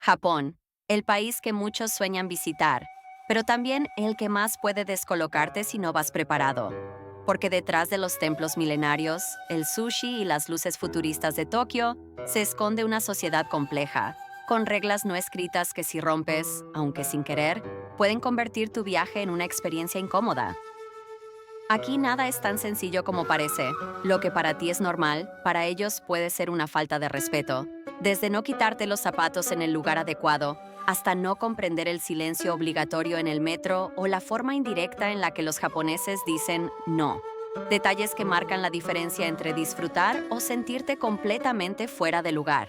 Japón, el país que muchos sueñan visitar, pero también el que más puede descolocarte si no vas preparado. Porque detrás de los templos milenarios, el sushi y las luces futuristas de Tokio, se esconde una sociedad compleja, con reglas no escritas que si rompes, aunque sin querer, pueden convertir tu viaje en una experiencia incómoda. Aquí nada es tan sencillo como parece. Lo que para ti es normal, para ellos puede ser una falta de respeto. Desde no quitarte los zapatos en el lugar adecuado, hasta no comprender el silencio obligatorio en el metro o la forma indirecta en la que los japoneses dicen no. Detalles que marcan la diferencia entre disfrutar o sentirte completamente fuera de lugar.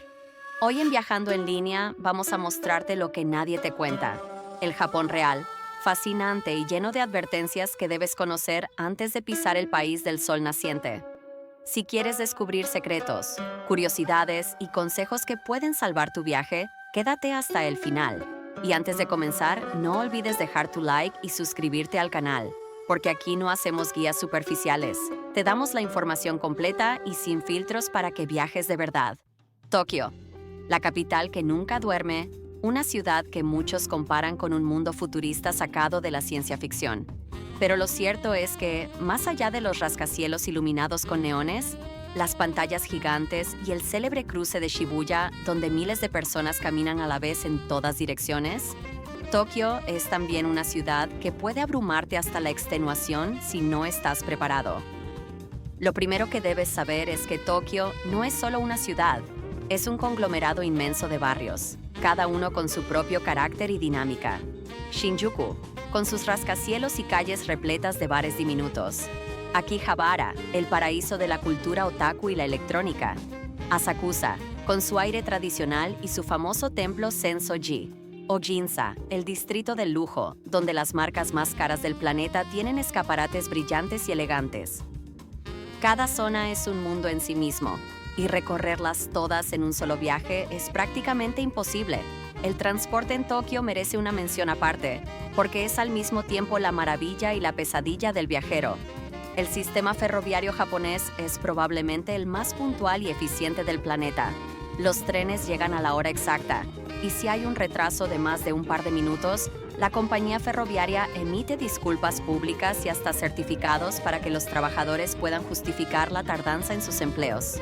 Hoy en Viajando en Línea vamos a mostrarte lo que nadie te cuenta. El Japón real, fascinante y lleno de advertencias que debes conocer antes de pisar el país del sol naciente. Si quieres descubrir secretos, curiosidades y consejos que pueden salvar tu viaje, quédate hasta el final. Y antes de comenzar, no olvides dejar tu like y suscribirte al canal, porque aquí no hacemos guías superficiales. Te damos la información completa y sin filtros para que viajes de verdad. Tokio, la capital que nunca duerme, una ciudad que muchos comparan con un mundo futurista sacado de la ciencia ficción. Pero lo cierto es que, más allá de los rascacielos iluminados con neones, las pantallas gigantes y el célebre cruce de Shibuya, donde miles de personas caminan a la vez en todas direcciones, Tokio es también una ciudad que puede abrumarte hasta la extenuación si no estás preparado. Lo primero que debes saber es que Tokio no es solo una ciudad, es un conglomerado inmenso de barrios, cada uno con su propio carácter y dinámica. Shinjuku, con sus rascacielos y calles repletas de bares diminutos. Akihabara, el paraíso de la cultura otaku y la electrónica. Asakusa, con su aire tradicional y su famoso templo Sensoji. O Ginza, el distrito del lujo, donde las marcas más caras del planeta tienen escaparates brillantes y elegantes. Cada zona es un mundo en sí mismo, y recorrerlas todas en un solo viaje es prácticamente imposible. El transporte en Tokio merece una mención aparte, porque es al mismo tiempo la maravilla y la pesadilla del viajero. El sistema ferroviario japonés es probablemente el más puntual y eficiente del planeta. Los trenes llegan a la hora exacta, y si hay un retraso de más de un par de minutos, la compañía ferroviaria emite disculpas públicas y hasta certificados para que los trabajadores puedan justificar la tardanza en sus empleos.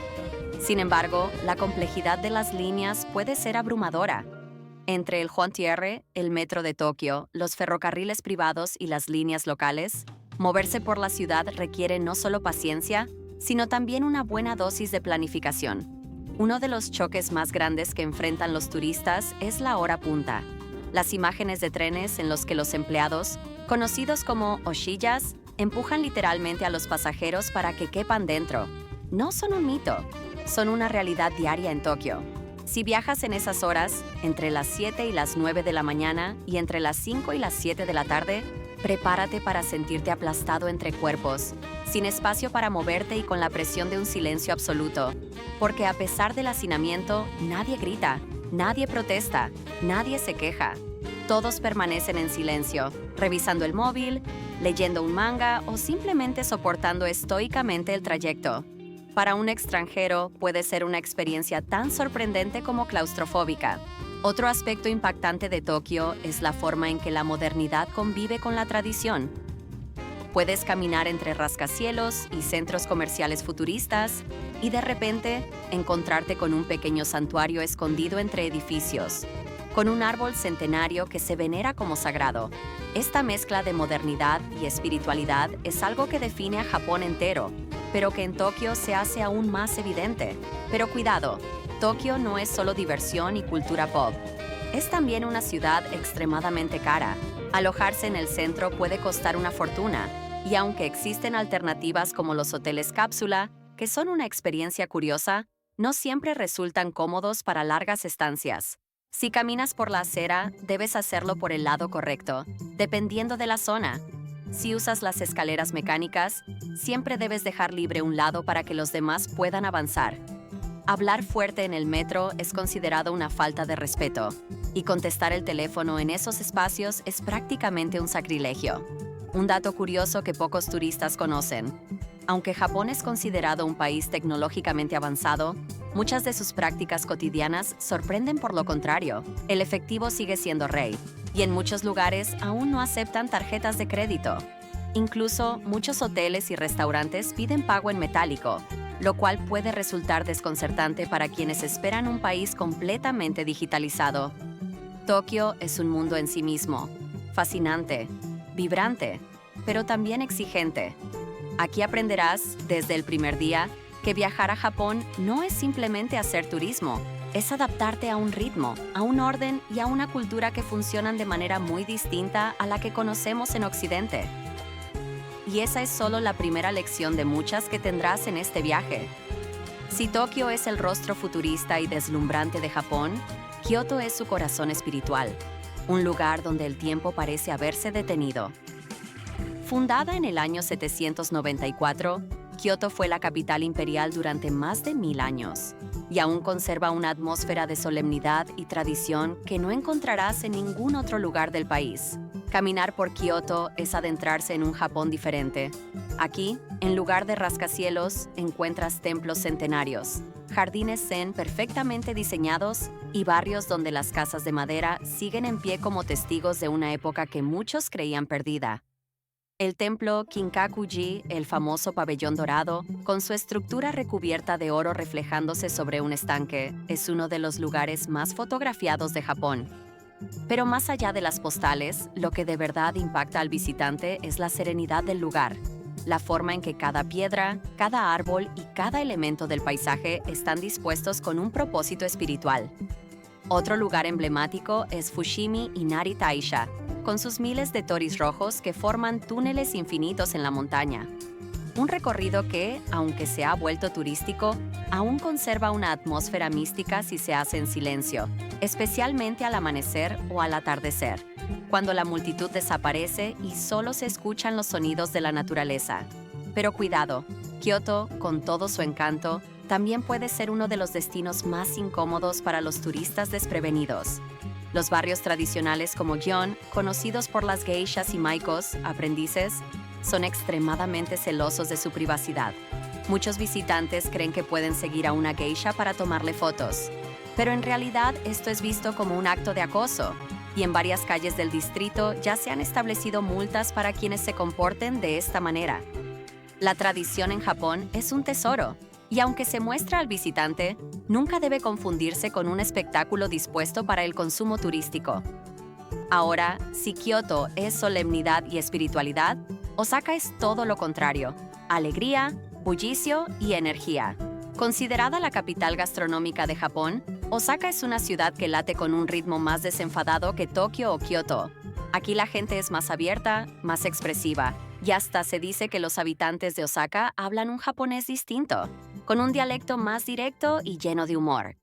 Sin embargo, la complejidad de las líneas puede ser abrumadora. Entre el Honshin, el metro de Tokio, los ferrocarriles privados y las líneas locales, moverse por la ciudad requiere no solo paciencia, sino también una buena dosis de planificación. Uno de los choques más grandes que enfrentan los turistas es la hora punta. Las imágenes de trenes en los que los empleados, conocidos como oshiyas, empujan literalmente a los pasajeros para que quepan dentro. No son un mito, son una realidad diaria en Tokio. Si viajas en esas horas, entre las 7 y las 9 de la mañana y entre las 5 y las 7 de la tarde, prepárate para sentirte aplastado entre cuerpos, sin espacio para moverte y con la presión de un silencio absoluto. Porque a pesar del hacinamiento, nadie grita, nadie protesta, nadie se queja. Todos permanecen en silencio, revisando el móvil, leyendo un manga o simplemente soportando estoicamente el trayecto. Para un extranjero puede ser una experiencia tan sorprendente como claustrofóbica. Otro aspecto impactante de Tokio es la forma en que la modernidad convive con la tradición. Puedes caminar entre rascacielos y centros comerciales futuristas y de repente encontrarte con un pequeño santuario escondido entre edificios, con un árbol centenario que se venera como sagrado. Esta mezcla de modernidad y espiritualidad es algo que define a Japón entero, pero que en Tokio se hace aún más evidente. Pero cuidado, Tokio no es solo diversión y cultura pop. Es también una ciudad extremadamente cara. Alojarse en el centro puede costar una fortuna, y aunque existen alternativas como los hoteles cápsula, que son una experiencia curiosa, no siempre resultan cómodos para largas estancias. Si caminas por la acera, debes hacerlo por el lado correcto, dependiendo de la zona. Si usas las escaleras mecánicas, siempre debes dejar libre un lado para que los demás puedan avanzar. Hablar fuerte en el metro es considerado una falta de respeto, y contestar el teléfono en esos espacios es prácticamente un sacrilegio. Un dato curioso que pocos turistas conocen. Aunque Japón es considerado un país tecnológicamente avanzado, muchas de sus prácticas cotidianas sorprenden por lo contrario. El efectivo sigue siendo rey, y en muchos lugares aún no aceptan tarjetas de crédito. Incluso muchos hoteles y restaurantes piden pago en metálico, lo cual puede resultar desconcertante para quienes esperan un país completamente digitalizado. Tokio es un mundo en sí mismo, fascinante, vibrante, pero también exigente. Aquí aprenderás, desde el primer día, que viajar a Japón no es simplemente hacer turismo, es adaptarte a un ritmo, a un orden y a una cultura que funcionan de manera muy distinta a la que conocemos en Occidente. Y esa es solo la primera lección de muchas que tendrás en este viaje. Si Tokio es el rostro futurista y deslumbrante de Japón, Kioto es su corazón espiritual, un lugar donde el tiempo parece haberse detenido. Fundada en el año 794, Kioto fue la capital imperial durante más de 1000 años y aún conserva una atmósfera de solemnidad y tradición que no encontrarás en ningún otro lugar del país. Caminar por Kioto es adentrarse en un Japón diferente. Aquí, en lugar de rascacielos, encuentras templos centenarios, jardines zen perfectamente diseñados y barrios donde las casas de madera siguen en pie como testigos de una época que muchos creían perdida. El templo Kinkaku-ji, el famoso pabellón dorado, con su estructura recubierta de oro reflejándose sobre un estanque, es uno de los lugares más fotografiados de Japón. Pero más allá de las postales, lo que de verdad impacta al visitante es la serenidad del lugar, la forma en que cada piedra, cada árbol y cada elemento del paisaje están dispuestos con un propósito espiritual. Otro lugar emblemático es Fushimi Inari Taisha, con sus miles de toris rojos que forman túneles infinitos en la montaña. Un recorrido que, aunque se ha vuelto turístico, aún conserva una atmósfera mística si se hace en silencio, especialmente al amanecer o al atardecer, cuando la multitud desaparece y solo se escuchan los sonidos de la naturaleza. Pero cuidado, Kioto, con todo su encanto, también puede ser uno de los destinos más incómodos para los turistas desprevenidos. Los barrios tradicionales como Gion, conocidos por las geishas y maikos, aprendices, son extremadamente celosos de su privacidad. Muchos visitantes creen que pueden seguir a una geisha para tomarle fotos, pero en realidad esto es visto como un acto de acoso, y en varias calles del distrito ya se han establecido multas para quienes se comporten de esta manera. La tradición en Japón es un tesoro, y aunque se muestra al visitante, nunca debe confundirse con un espectáculo dispuesto para el consumo turístico. Ahora, si Kioto es solemnidad y espiritualidad, Osaka es todo lo contrario: alegría, bullicio y energía. Considerada la capital gastronómica de Japón, Osaka es una ciudad que late con un ritmo más desenfadado que Tokio o Kioto. Aquí la gente es más abierta, más expresiva, y hasta se dice que los habitantes de Osaka hablan un japonés distinto, con un dialecto más directo y lleno de humor.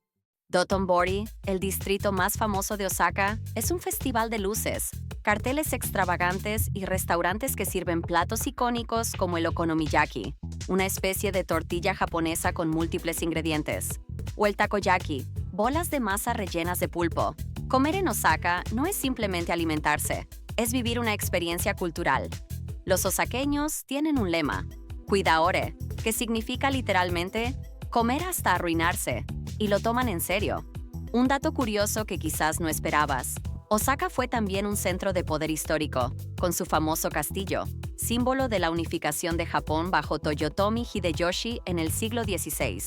Dotonbori, el distrito más famoso de Osaka, es un festival de luces, carteles extravagantes y restaurantes que sirven platos icónicos como el okonomiyaki, una especie de tortilla japonesa con múltiples ingredientes, o el takoyaki, bolas de masa rellenas de pulpo. Comer en Osaka no es simplemente alimentarse, es vivir una experiencia cultural. Los osaqueños tienen un lema, Cuidaore, que significa literalmente comer hasta arruinarse, y lo toman en serio. Un dato curioso que quizás no esperabas: Osaka fue también un centro de poder histórico, con su famoso castillo, símbolo de la unificación de Japón bajo Toyotomi Hideyoshi en el siglo XVI.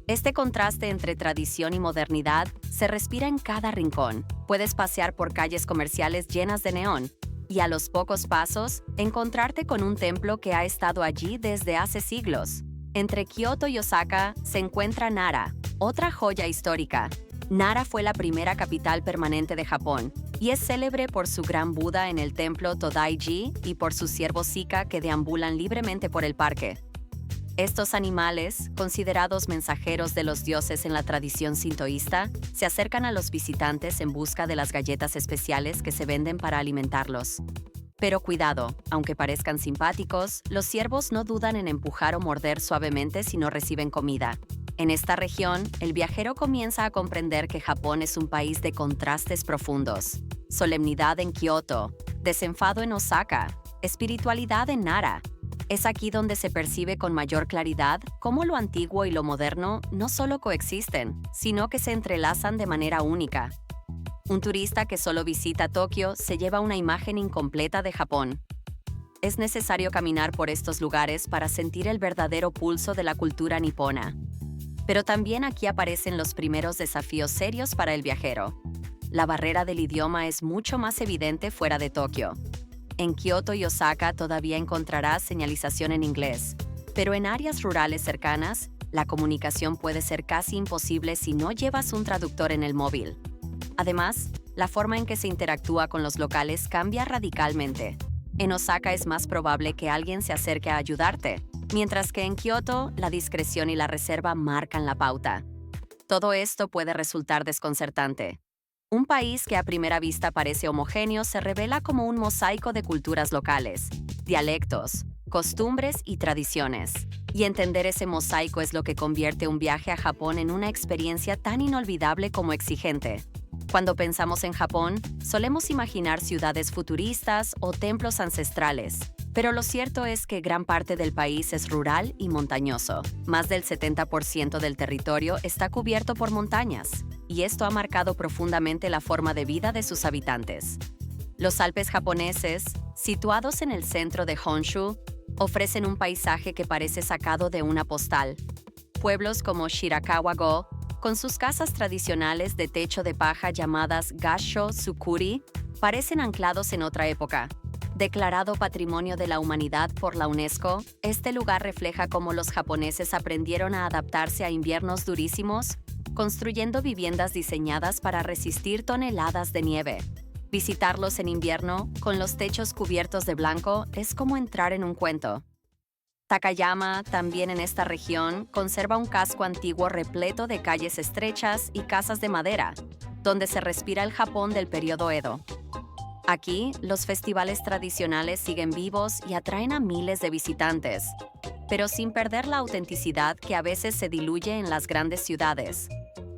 Este contraste entre tradición y modernidad se respira en cada rincón. Puedes pasear por calles comerciales llenas de neón y, a los pocos pasos, encontrarte con un templo que ha estado allí desde hace siglos. Entre Kioto y Osaka se encuentra Nara, otra joya histórica. Nara fue la primera capital permanente de Japón y es célebre por su gran Buda en el templo Todaiji y por sus ciervos Sika que deambulan libremente por el parque. Estos animales, considerados mensajeros de los dioses en la tradición sintoísta, se acercan a los visitantes en busca de las galletas especiales que se venden para alimentarlos. Pero cuidado, aunque parezcan simpáticos, los ciervos no dudan en empujar o morder suavemente si no reciben comida. En esta región, el viajero comienza a comprender que Japón es un país de contrastes profundos. Solemnidad en Kioto, desenfado en Osaka, espiritualidad en Nara. Es aquí donde se percibe con mayor claridad cómo lo antiguo y lo moderno no solo coexisten, sino que se entrelazan de manera única. Un turista que solo visita Tokio se lleva una imagen incompleta de Japón. Es necesario caminar por estos lugares para sentir el verdadero pulso de la cultura nipona. Pero también aquí aparecen los primeros desafíos serios para el viajero. La barrera del idioma es mucho más evidente fuera de Tokio. En Kioto y Osaka todavía encontrarás señalización en inglés, pero en áreas rurales cercanas, la comunicación puede ser casi imposible si no llevas un traductor en el móvil. Además, la forma en que se interactúa con los locales cambia radicalmente. En Osaka es más probable que alguien se acerque a ayudarte, mientras que en Kioto, la discreción y la reserva marcan la pauta. Todo esto puede resultar desconcertante. Un país que a primera vista parece homogéneo se revela como un mosaico de culturas locales, dialectos, costumbres y tradiciones. Y entender ese mosaico es lo que convierte un viaje a Japón en una experiencia tan inolvidable como exigente. Cuando pensamos en Japón, solemos imaginar ciudades futuristas o templos ancestrales, pero lo cierto es que gran parte del país es rural y montañoso. Más del 70% del territorio está cubierto por montañas, y esto ha marcado profundamente la forma de vida de sus habitantes. Los Alpes japoneses, situados en el centro de Honshu, ofrecen un paisaje que parece sacado de una postal. Pueblos como Shirakawa-go, con sus casas tradicionales de techo de paja llamadas Gassho Tsukuri, parecen anclados en otra época. Declarado Patrimonio de la Humanidad por la UNESCO, este lugar refleja cómo los japoneses aprendieron a adaptarse a inviernos durísimos, construyendo viviendas diseñadas para resistir toneladas de nieve. Visitarlos en invierno, con los techos cubiertos de blanco, es como entrar en un cuento. Takayama, también en esta región, conserva un casco antiguo repleto de calles estrechas y casas de madera, donde se respira el Japón del periodo Edo. Aquí, los festivales tradicionales siguen vivos y atraen a miles de visitantes, pero sin perder la autenticidad que a veces se diluye en las grandes ciudades.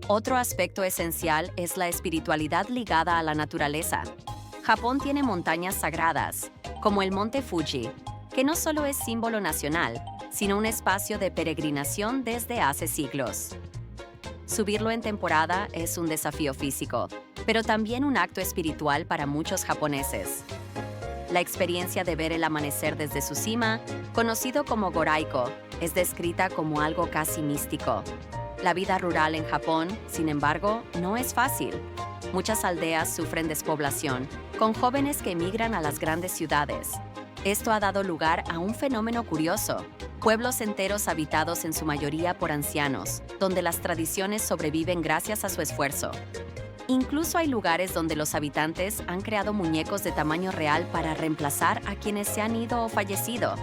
Otro aspecto esencial es la espiritualidad ligada a la naturaleza. Japón tiene montañas sagradas, como el Monte Fuji, que no solo es símbolo nacional, sino un espacio de peregrinación desde hace siglos. Subirlo en temporada es un desafío físico, pero también un acto espiritual para muchos japoneses. La experiencia de ver el amanecer desde su cima, conocido como Goraiko, es descrita como algo casi místico. La vida rural en Japón, sin embargo, no es fácil. Muchas aldeas sufren despoblación, con jóvenes que emigran a las grandes ciudades. Esto ha dado lugar a un fenómeno curioso: pueblos enteros habitados en su mayoría por ancianos, donde las tradiciones sobreviven gracias a su esfuerzo. Incluso hay lugares donde los habitantes han creado muñecos de tamaño real para reemplazar a quienes se han ido o fallecido,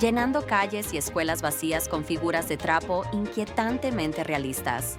llenando calles y escuelas vacías con figuras de trapo inquietantemente realistas.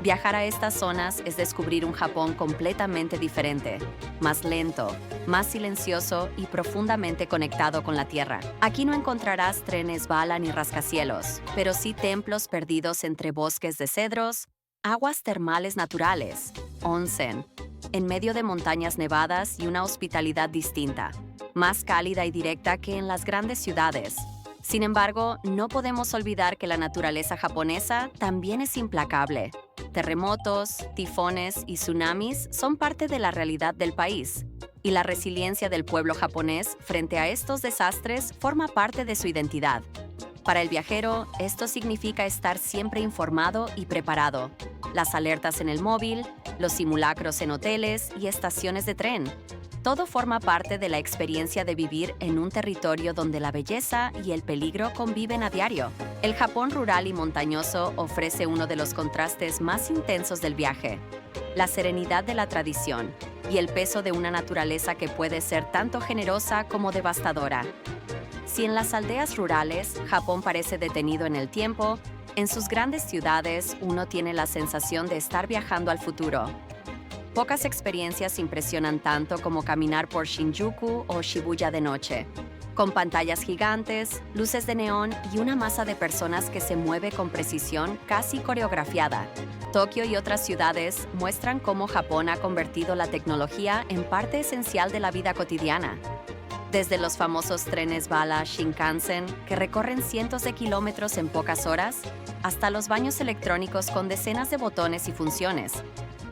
Viajar a estas zonas es descubrir un Japón completamente diferente, más lento, más silencioso y profundamente conectado con la tierra. Aquí no encontrarás trenes bala ni rascacielos, pero sí templos perdidos entre bosques de cedros, aguas termales naturales, onsen, en medio de montañas nevadas y una hospitalidad distinta, más cálida y directa que en las grandes ciudades. Sin embargo, no podemos olvidar que la naturaleza japonesa también es implacable. Terremotos, tifones y tsunamis son parte de la realidad del país, y la resiliencia del pueblo japonés frente a estos desastres forma parte de su identidad. Para el viajero, esto significa estar siempre informado y preparado. Las alertas en el móvil, los simulacros en hoteles y estaciones de tren. Todo forma parte de la experiencia de vivir en un territorio donde la belleza y el peligro conviven a diario. El Japón rural y montañoso ofrece uno de los contrastes más intensos del viaje: la serenidad de la tradición y el peso de una naturaleza que puede ser tanto generosa como devastadora. Si en las aldeas rurales Japón parece detenido en el tiempo, en sus grandes ciudades uno tiene la sensación de estar viajando al futuro. Pocas experiencias impresionan tanto como caminar por Shinjuku o Shibuya de noche, con pantallas gigantes, luces de neón y una masa de personas que se mueve con precisión casi coreografiada. Tokio y otras ciudades muestran cómo Japón ha convertido la tecnología en parte esencial de la vida cotidiana. Desde los famosos trenes bala Shinkansen, que recorren cientos de kilómetros en pocas horas, hasta los baños electrónicos con decenas de botones y funciones.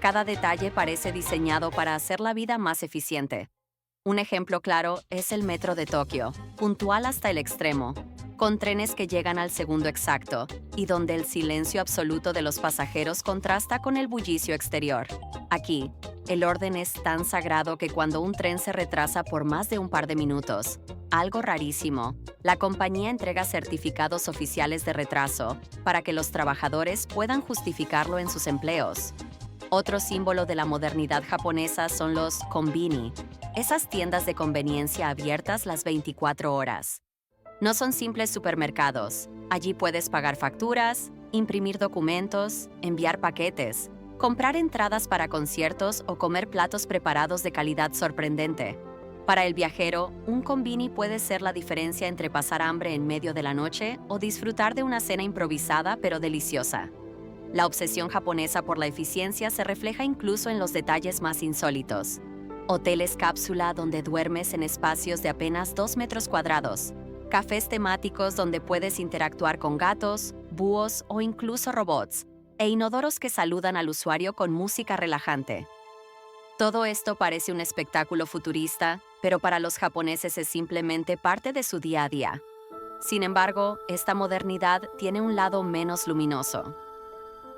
Cada detalle parece diseñado para hacer la vida más eficiente. Un ejemplo claro es el metro de Tokio, puntual hasta el extremo, con trenes que llegan al segundo exacto y donde el silencio absoluto de los pasajeros contrasta con el bullicio exterior. Aquí, el orden es tan sagrado que cuando un tren se retrasa por más de un par de minutos, algo rarísimo, la compañía entrega certificados oficiales de retraso para que los trabajadores puedan justificarlo en sus empleos. Otro símbolo de la modernidad japonesa son los konbini, esas tiendas de conveniencia abiertas las 24 horas. No son simples supermercados. Allí puedes pagar facturas, imprimir documentos, enviar paquetes, comprar entradas para conciertos o comer platos preparados de calidad sorprendente. Para el viajero, un konbini puede ser la diferencia entre pasar hambre en medio de la noche o disfrutar de una cena improvisada pero deliciosa. La obsesión japonesa por la eficiencia se refleja incluso en los detalles más insólitos. Hoteles cápsula donde duermes en espacios de apenas 2 metros cuadrados. Cafés temáticos donde puedes interactuar con gatos, búhos o incluso robots, e inodoros que saludan al usuario con música relajante. Todo esto parece un espectáculo futurista, pero para los japoneses es simplemente parte de su día a día. Sin embargo, esta modernidad tiene un lado menos luminoso.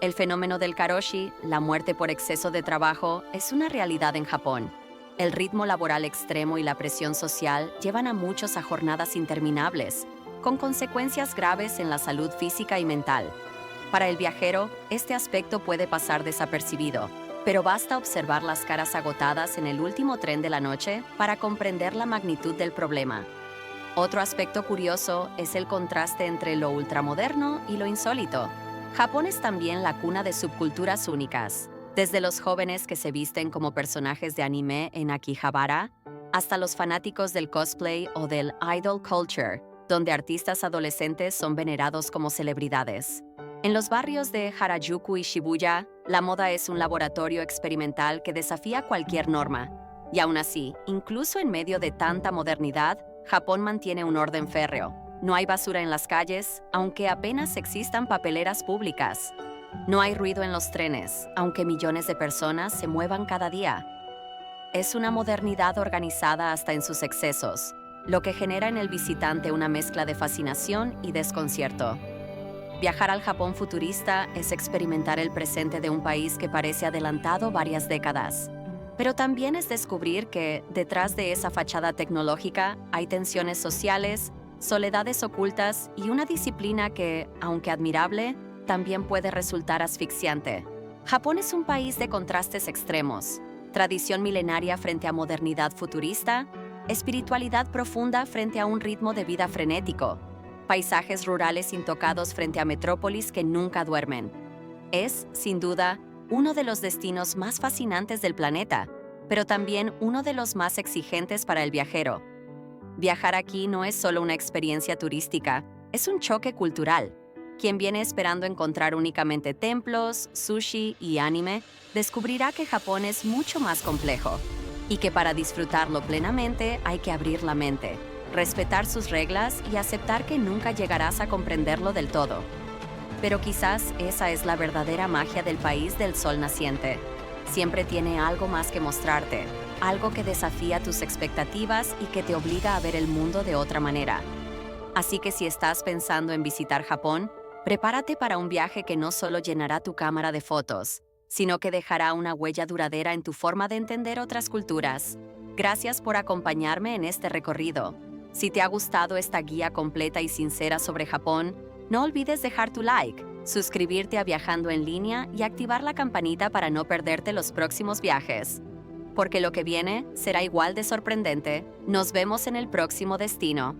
El fenómeno del karoshi, la muerte por exceso de trabajo, es una realidad en Japón. El ritmo laboral extremo y la presión social llevan a muchos a jornadas interminables, con consecuencias graves en la salud física y mental. Para el viajero, este aspecto puede pasar desapercibido, pero basta observar las caras agotadas en el último tren de la noche para comprender la magnitud del problema. Otro aspecto curioso es el contraste entre lo ultramoderno y lo insólito. Japón es también la cuna de subculturas únicas. Desde los jóvenes que se visten como personajes de anime en Akihabara, hasta los fanáticos del cosplay o del idol culture, donde artistas adolescentes son venerados como celebridades. En los barrios de Harajuku y Shibuya, la moda es un laboratorio experimental que desafía cualquier norma. Y aún así, incluso en medio de tanta modernidad, Japón mantiene un orden férreo. No hay basura en las calles, aunque apenas existan papeleras públicas. No hay ruido en los trenes, aunque millones de personas se muevan cada día. Es una modernidad organizada hasta en sus excesos, lo que genera en el visitante una mezcla de fascinación y desconcierto. Viajar al Japón futurista es experimentar el presente de un país que parece adelantado varias décadas. Pero también es descubrir que, detrás de esa fachada tecnológica, hay tensiones sociales, soledades ocultas y una disciplina que, aunque admirable, también puede resultar asfixiante. Japón es un país de contrastes extremos: tradición milenaria frente a modernidad futurista, espiritualidad profunda frente a un ritmo de vida frenético, paisajes rurales intocados frente a metrópolis que nunca duermen. Es, sin duda, uno de los destinos más fascinantes del planeta, pero también uno de los más exigentes para el viajero. Viajar aquí no es solo una experiencia turística, es un choque cultural. Quien viene esperando encontrar únicamente templos, sushi y anime, descubrirá que Japón es mucho más complejo y que para disfrutarlo plenamente hay que abrir la mente, respetar sus reglas y aceptar que nunca llegarás a comprenderlo del todo. Pero quizás esa es la verdadera magia del país del sol naciente. Siempre tiene algo más que mostrarte, algo que desafía tus expectativas y que te obliga a ver el mundo de otra manera. Así que si estás pensando en visitar Japón, prepárate para un viaje que no solo llenará tu cámara de fotos, sino que dejará una huella duradera en tu forma de entender otras culturas. Gracias por acompañarme en este recorrido. Si te ha gustado esta guía completa y sincera sobre Japón, no olvides dejar tu like, suscribirte a Viajando en Línea y activar la campanita para no perderte los próximos viajes. Porque lo que viene será igual de sorprendente. Nos vemos en el próximo destino.